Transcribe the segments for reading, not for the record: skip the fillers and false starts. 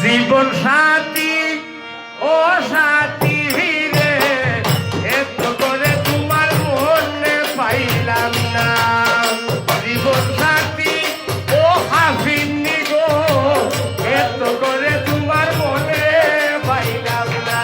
জীবন সাথী ও সাথী রে, এত করে তোমার মনে পাইলাম না। জীবন সাথী ও হাফিনি গো, এত করে তোমার মনে পাইলাম না।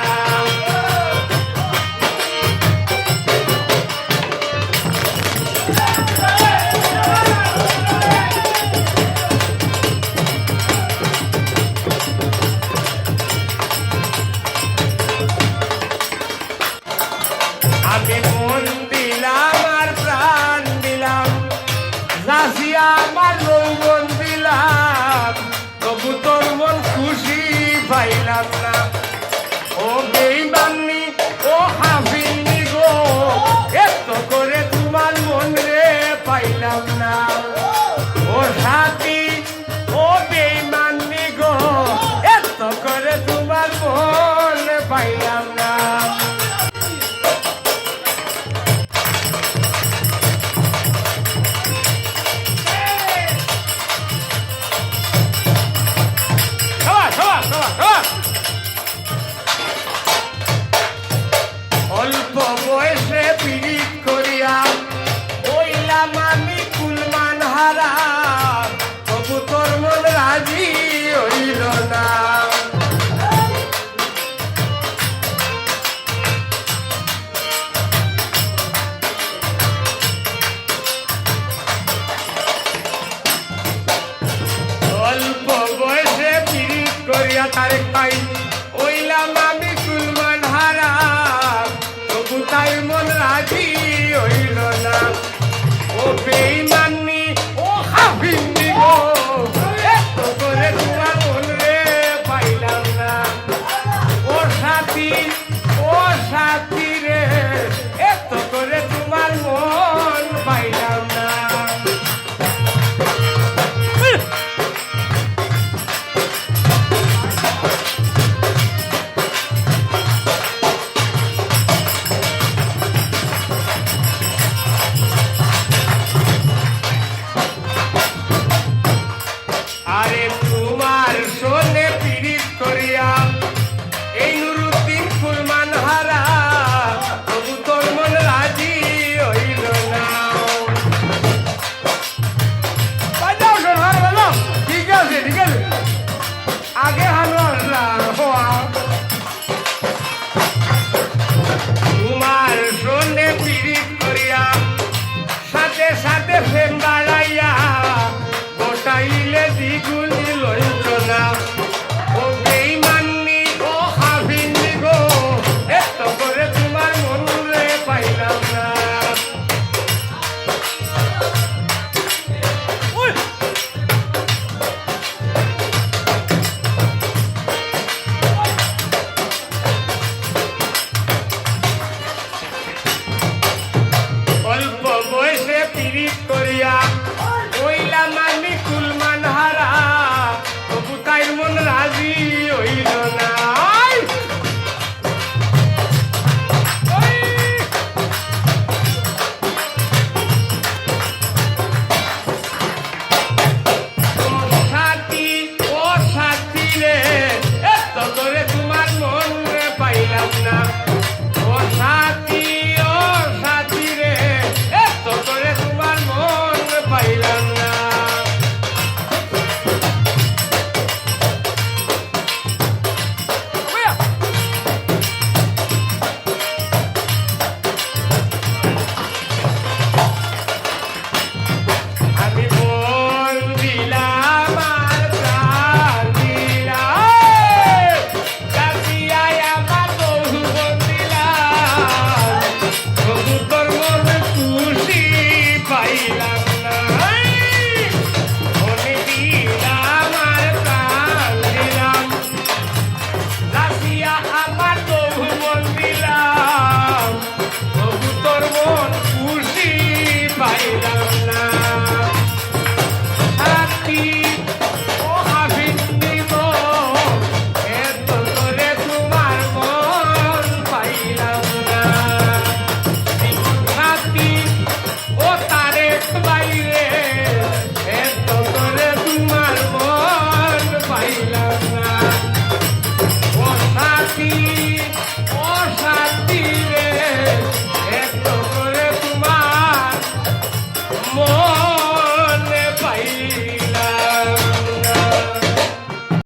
আমি মন দিলাম আর প্রাণ দিলাম, রাশিয়া আমার যৌবন দিলাম, তবু তোর মন খুশি পাইলাম না। ও বেঈমানি ও হাফিনি গো, এত করে তোমার মন রে পাইলাম না। ও সাথী ও বেঈমানি গো, এত করে তোমার মন পাইলাম না। অল্প বয়সে পীড়িত করিয়া হইলাম আমি কুলমান হারা, তবু তোর মন রাজি হইল না। অল্প বয়সে পীড়িত করিয়া তারে পাই হইলাম আমি কুলমান হারা, তবু তাই মন রাজি হইল না। ও বেঈমানি ও হাফিনি গো, এত করে তোমার মন রে পাইলাম না। ও সাথী রে, এত করে তোমার মন পাইলাম না। আরে তোমার সোনে পীড়িত করিয়া এই নুরুদ্দিন ফুলমান হারা, তবু তোর মন রাজি হইল না। বাজাও সোনার বাজাও, ঠিক আছে ঠিক আছে, আগে হানো তোমার সোনে পীড়িত করিয়া সাথে সাথে প্রেম বাড়াইয়া গোটাইলে দ্বিগুণ লইত না। ও বেঈমানি ও হাফিনি গো, এত করে তোমার মন রে পাইলাম না। অল্প বয়সে পীড়িত করিয়া হইলাম আমি কুলমান হারা, তবু তাই মন রাজি হইল না। ও সাথী রে, এত করে তোমার মন রে পাইলাম না। ও সাথী রে, এত করে তোমার মন পাইলাম না। আমি মন দিলাম আর প্রাণ দিলাম, কাশিয়ায় আমার যৌবন দিলাম, তবু তোর মন খুশি পাইলাম না। মনে দিলাম আর প্রাণ দিলাম, কাশিয়া আমার যৌবন দিলাম, তবু তোর মন খুশি পাইলাম না। সাথী ও হাফিনি গো, এত করে তোমার মন পাইলাম না। জীবন সাথী ও তারেক বাইরে, এত করে তোমার মন পাইলাম না। ও সাথী